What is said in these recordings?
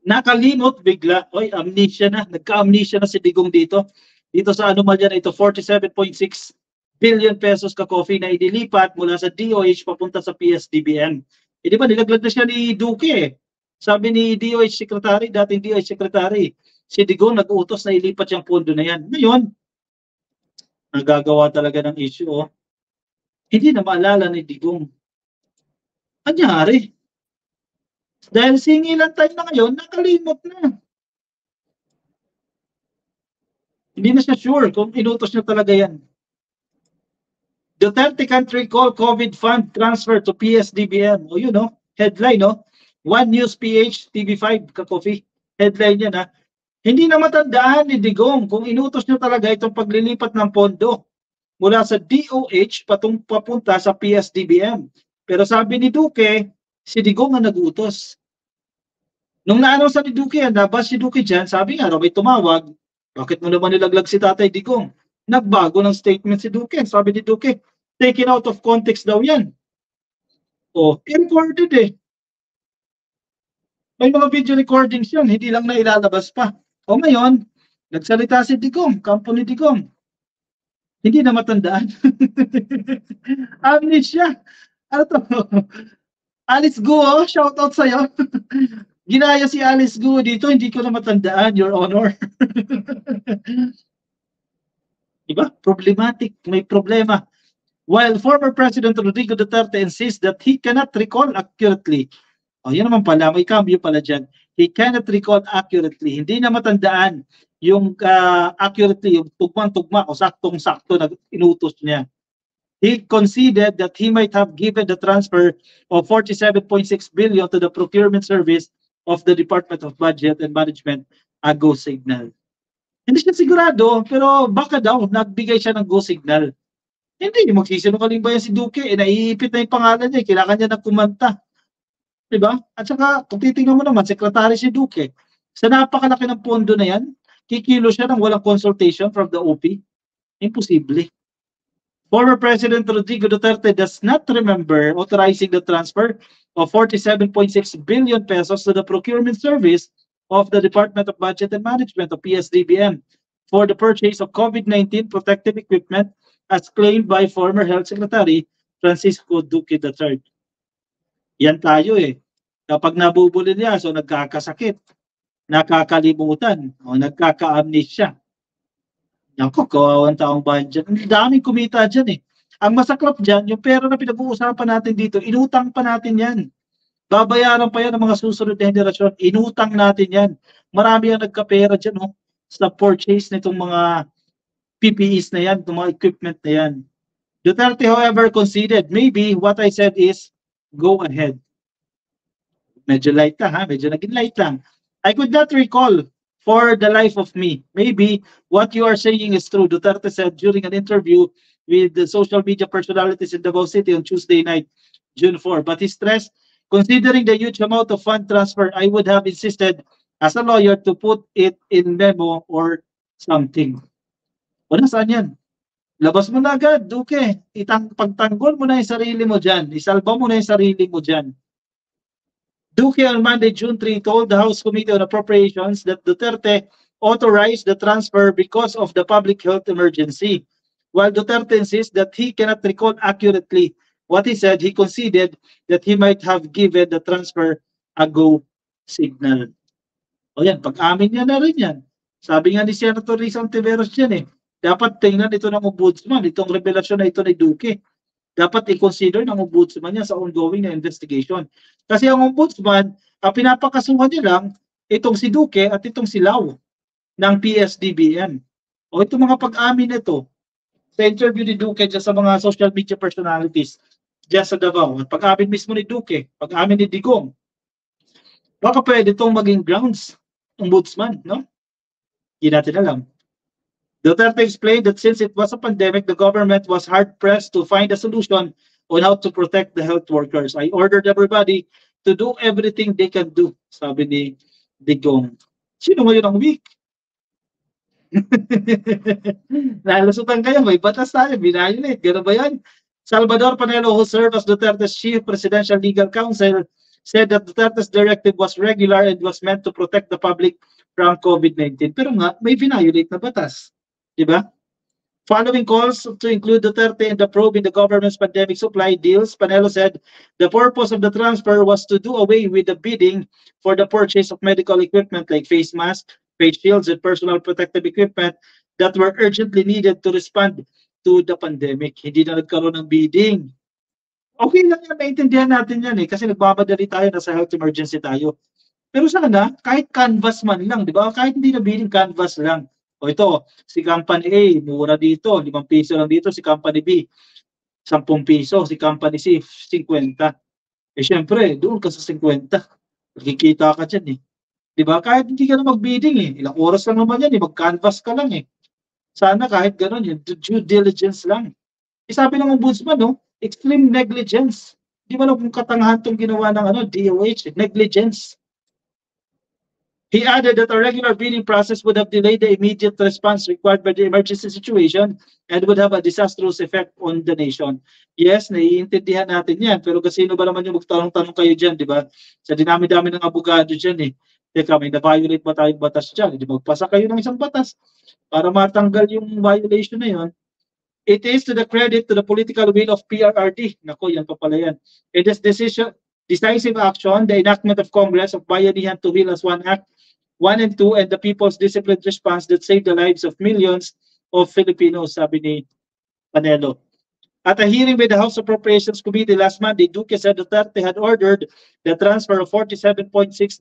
Nakalimot bigla. Oy, amnesia na. Nagka-amnesia na si Digong dito. Dito sa anomalya na ito, 47.6 billion pesos ka-coffee na idilipat mula sa DOH papunta sa PSDBM. Eh, di ba, nilaglag na siya ni Duque eh. Sabi ni DOH Secretary, dating DOH Secretary, si Digong nag-utos na ilipat yung pondo na yan. Ngayon, nagagawa talaga ng issue. Oh. Hindi na maalala ni Digong. Anyari? Dahil singilan time na ngayon, nakalimot na. Hindi na siya sure kung inutos niya talaga yan. Duterte can't recall COVID fund transfer to PSDBM. O yun, no? Headline, no? One News PH, TV5, ka-coffee. Headline yan, ha? Hindi na matandaan ni Digong kung inutos niya talaga itong paglilipat ng pondo mula sa DOH papunta sa PSDBM. Pero sabi ni Duque, si Digong ang nag-utos. Nung naano sa ni Duque yan, nabas si Duque dyan, sabi nga, may tumawag, bakit mo naman nilaglag si Tatay Digong? Nagbago ng statement si Duque. Sabi ni Duque, taken out of context daw yan. O, recorded eh. May mga video recordings yun, hindi lang na ilalabas pa. O ngayon, nagsalita si Digong, kampo ni Digong. Hindi na matandaan. Amnesia. Ano to? Alice Guo, shout out sa'yo. Ginaya si Alice Guo dito, hindi ko na matandaan, Your Honor. Diba? Problematic, may problema. While former President Rodrigo Duterte insists that he cannot recall accurately. O, yan naman pala, may cambio pala dyan. He cannot recall accurately. Hindi na matandaan yung accurately, yung tugmang-tugma o saktong-sakto na inutos niya. He conceded that he might have given the transfer of 47.6 billion to the procurement service of the Department of Budget and Management a go signal. Hindi siya sigurado, pero baka daw nagbigay siya ng go signal. Hindi, magsisinungaling ba yan si Duque? Eh, naiipit na yung pangalan niya, kailangan niya na kumanta. Diba? At saka, kung titingnan mo naman, sekretary si Duque, sa napakalaki ng pondo na yan, kikilo siya ng walang consultation from the OP. Imposible. Former President Rodrigo Duterte does not remember authorizing the transfer of 47.6 billion pesos to the procurement service of the Department of Budget and Management of PSDBM for the purchase of COVID-19 protective equipment as claimed by former Health Secretary Francisco Duque III. Yan tayo eh. Kapag nabubulin niya, so nagkakasakit, nakakalimutan, o nagkaka-amnesia. Naku, kawawang taong bayan dyan. Ang daming kumita dyan eh. Ang masaklap dyan, yung pera na pinag-uusapan natin dito, inutang pa natin yan. Babayaran pa yan ng mga susunod na henerasyon. Inutang natin yan. Marami ang nagkapera dyan sa purchase nitong mga PPEs na yan, itong mga equipment na yan. Duterte, however, conceded, maybe what I said is, go ahead. Medyo light lang ha, medyo naging light lang. I could not recall for the life of me. Maybe what you are saying is true. Duterte said during an interview with the social media personalities in Davao City on Tuesday night, June 4. But he stressed, considering the huge amount of fund transfer, I would have insisted as a lawyer to put it in memo or something. O nasaan yan? Labas mo na agad, Duque. Pagtanggol mo na yung sarili mo dyan. Isalba mo na yung sarili mo dyan. Duque on Monday, June 3, told the House Committee on Appropriations that Duterte authorized the transfer because of the public health emergency. While Duterte insists that he cannot recall accurately what he said, he conceded that he might have given the transfer a go signal. O yan, pag-amin niya na rin yan. Sabi nga ni Senator Rizal Tiveros dyan eh, dapat tingnan ito ng ombudsman, itong revelasyon na ito ni Duque. Dapat i-consider ng ombudsman niya sa ongoing na investigation. Kasi ang ombudsman, pinapakasuhan niya lang itong si Duque at itong si Lau ng PSDBM. O itong mga pag-amin nito sa interview ni Duque dyan sa mga social media personalities dyan sa Davao. At pag-amin mismo ni Duque, pag-amin ni Digong, baka pwede itong maging grounds ombudsman, no? Hindi natin alam. Duterte explained that since it was a pandemic, the government was hard-pressed to find a solution on how to protect the health workers. I ordered everybody to do everything they can do, sabi ni Digong. Sino ngayon ang weak? Nalusutan kayo, may batas tayo, binayolate. Gano'n ba yan? Salvador Panelo, who served as Duterte's chief presidential legal counsel, said that Duterte's directive was regular and was meant to protect the public from COVID-19. Pero nga, may violate na batas. Di ba? Following calls to include Duterte in the probe in the government's pandemic supply deals, Panelo said the purpose of the transfer was to do away with the bidding for the purchase of medical equipment like face masks, face shields, and personal protective equipment that were urgently needed to respond to the pandemic. Hindi na nagkaroon ng bidding. Okay lang yan, maintindihan natin yan kasi nagbabadali tayo, nasa health emergency tayo. Pero sana, kahit canvas man lang, di ba? Kahit hindi na bidding, canvas lang. O ito, si Company A, mura dito, 5 piso lang dito. Si Company B, 10 piso. Si Company C, 50. Eh syempre, doon ka sa 50. Nakikita ka dyan Diba? Kahit hindi ka na mag-bidding Ilang oras lang naman yan Mag-canvas ka lang Sana kahit gano'n yun, due diligence lang. Sabi ng ombudsman, extreme negligence. Di ba lang kung katangahan itong ginawa ng DOH, negligence. He added that a regular bidding process would have delayed the immediate response required by the emergency situation and would have a disastrous effect on the nation. Yes, naiintindihan natin yan. Pero kasi ba naman yung magtanong-tanong kayo dyan, di ba? Sa dinami-dami ng abogado dyan Teka, may na-violate ba tayong batas dyan? Hindi magpasa kayo ng isang batas para matanggal yung violation na yun. It is to the credit to the political will of PRRD. Nako, yan pa pala yan. It is decisive action, the enactment of Congress of Bayanihan to Heal as One Act 1 and 2 and the people's disciplined response that saved the lives of millions of Filipinos, sabi ni Panelo. At a hearing by the House Appropriations Committee last Monday, Duque said Duterte had ordered the transfer of 47.6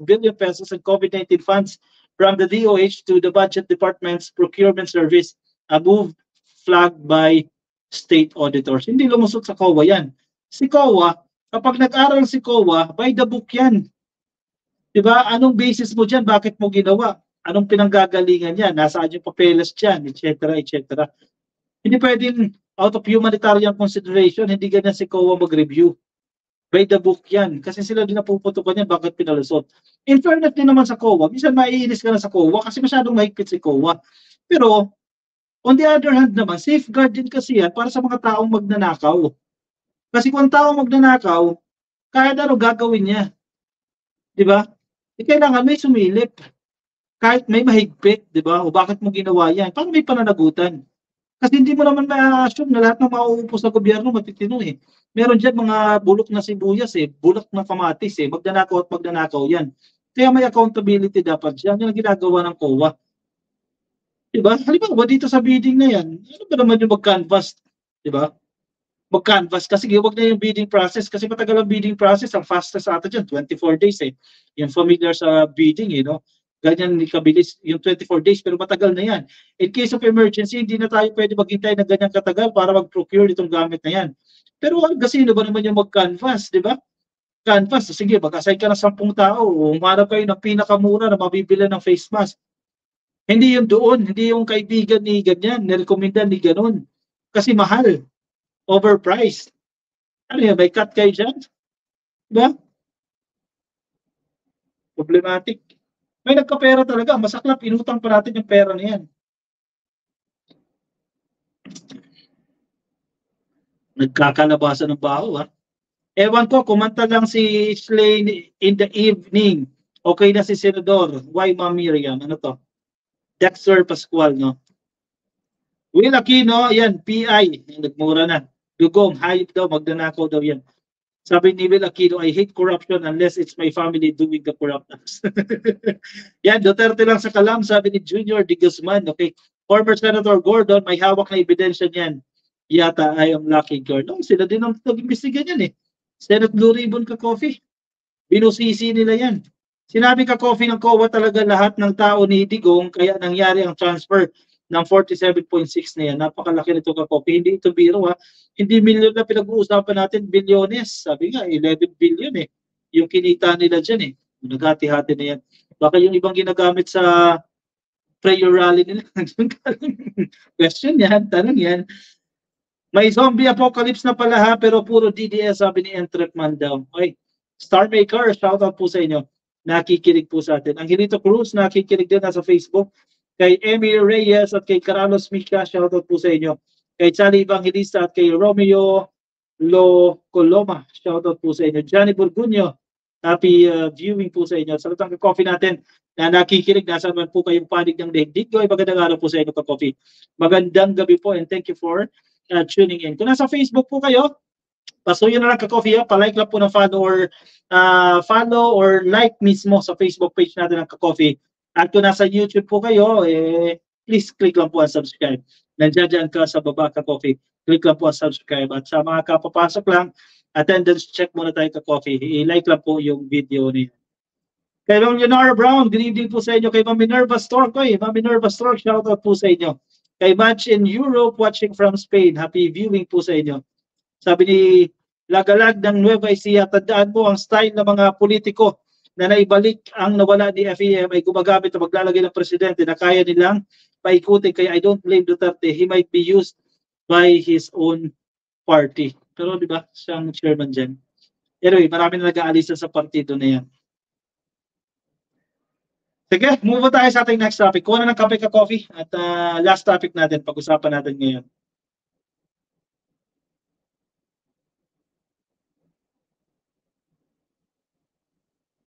billion pesos in COVID-19 funds from the DOH to the Budget Department's Procurement Service, a move flagged by state auditors. Hindi lumusot sa COA yan. Si COA, kapag nag-aral si COA, by the book yan. Diba? Anong basis mo dyan? Bakit mo ginawa? Anong pinanggagalingan yan? Nasaan yung papeles dyan? Etc. etc. Hindi pwedeng out of humanitarian consideration, hindi ganyan si COA mag-review. By the book yan. Kasi sila din napuputukan yan, bakit pinalusot. In fairness din naman sa COA, minsan maiinis ka na sa COA kasi masyadong mahigpit si COA. Pero, on the other hand naman, safeguard din kasi yan para sa mga taong magnanakaw. Kasi kung taong magnanakaw, kahit ano gagawin niya. Diba? Kailangan may sumilip. Kahit may mahigpit, di ba? O bakit mo ginawa yan? Paano may pananagutan? Kasi hindi mo naman ma-assume na lahat ng mauupos sa gobyerno matitino Meron dyan mga bulok na sibuyas bulok na kamatis Magnanakaw at magnanakaw yan. Kaya may accountability dapat dyan. Yan ang ginagawa ng COA. Di ba? Halimbawa dito sa bidding na yan, ano ba naman yung mag-canvas? Di ba? Mag-canvas kasi huwag na yung bidding process kasi matagal ang bidding process, ang fastest sa atin dyan, 24 days Yung familiar sa bidding ganyan ni kabilis yung 24 days pero matagal na yan. In case of emergency, hindi na tayo pwede maghintay ng ganyan katagal para mag-procure itong gamit na yan. Pero kasi ba naman yung mag-canvas, di ba? Canvas, sige, mag-assign ka ng 10 tao, umarap kayo ng pinakamura na mabibili ng face mask. Hindi yung doon, hindi yung kaibigan ni ganyan, nirekomendan ni ganun. Kasi mahal. Overpriced. Ano yan? May cut kayo dyan? Diba? Problematic. May nagkapera talaga. Masaklap, inutang pa natin yung pera na yan. Nagkakalabasan ng baho Ewan ko, kumanta lang si Slane in the evening. Okay na si Senador. Why, Ma'am Miriam? Ano to? Dexter Pascual, no? Will Aquino, yan, PI. Nagmura na. Dugong, hayop daw, magnanakaw daw yan. Sabi ni Will Aquino, I hate corruption unless it's my family doing the corrupt acts. Yan, Duterte lang sa kalam, sabi ni Junior de Guzman. Okay, former Senator Gordon, may hawak na ebidensya niyan. Yata, I am lucky Gordon. Sila din ang nag-imbestigan yan Senate Blue Ribbon ka coffee. Binusisi nila yan. Sinabi ka coffee ng COA talaga lahat ng tao ni Digong, kaya nangyari ang transfer ng 47.6 na yan. Napakalaki nito ka coffee. Hindi ito biro Hindi milyon na pinag-uusapan natin, bilyones. Sabi nga, 11 billion Yung kinita nila dyan Naghati-hati na yan. Baka yung ibang ginagamit sa prayer rally nila. Question yan, tanong yan. May zombie apocalypse na pala pero puro DDS, sabi ni Entrepman daw. Okay. Star Maker, shout out po sa inyo. Nakikinig po sa atin. Ang Hilito Cruz, nakikinig din sa Facebook. Kay Emil Reyes at kay Carlos Mica, shoutout po sa inyo. Kay Charlie Evangelista at kay Romeo Lo Coloma, shoutout po sa inyo. Johnny Burgunyo, Happy viewing po sa inyo. Sa lutang ka-coffee natin na nakikinig, nasa man po kayong panig ng daigdig. Magandang araw po sa inyo ka-coffee. Magandang gabi po and thank you for tuning in. Kung nasa Facebook po kayo, pasuyo na lang ka-coffee, palike lang po ng follow or like mismo sa Facebook page natin ng ka-coffee. At kung nasa YouTube po kayo, please click lang po ang subscribe. Nandiyan ka sa baba ka-coffee. Click lang po ang subscribe. At sa mga kapapasok lang, attendance check muna tayo ka-coffee. I-like lang po yung video niya. Kay Ma'am Leonora Brown, good evening po sa inyo. Kay Ma'am Minerva Stork, Ma'am Minerva Stork, shoutout po sa inyo. Kay Match in Europe, watching from Spain, happy viewing po sa inyo. Sabi ni Lagalag ng Nueva Ecija, tandaan mo ang style ng mga politiko na naibalik ang nawala ni FEM ay gumagamit na maglalagay ng presidente na kaya nilang paikutin. Kaya I don't blame Duterte. He might be used by his own party. Pero di ba, siyang chairman dyan. Anyway, marami na nag-aalisa sa partido na yan. Sige, move tayo sa ating next topic. Kuha na ng kape ka coffee at last topic natin, pag-usapan natin ngayon.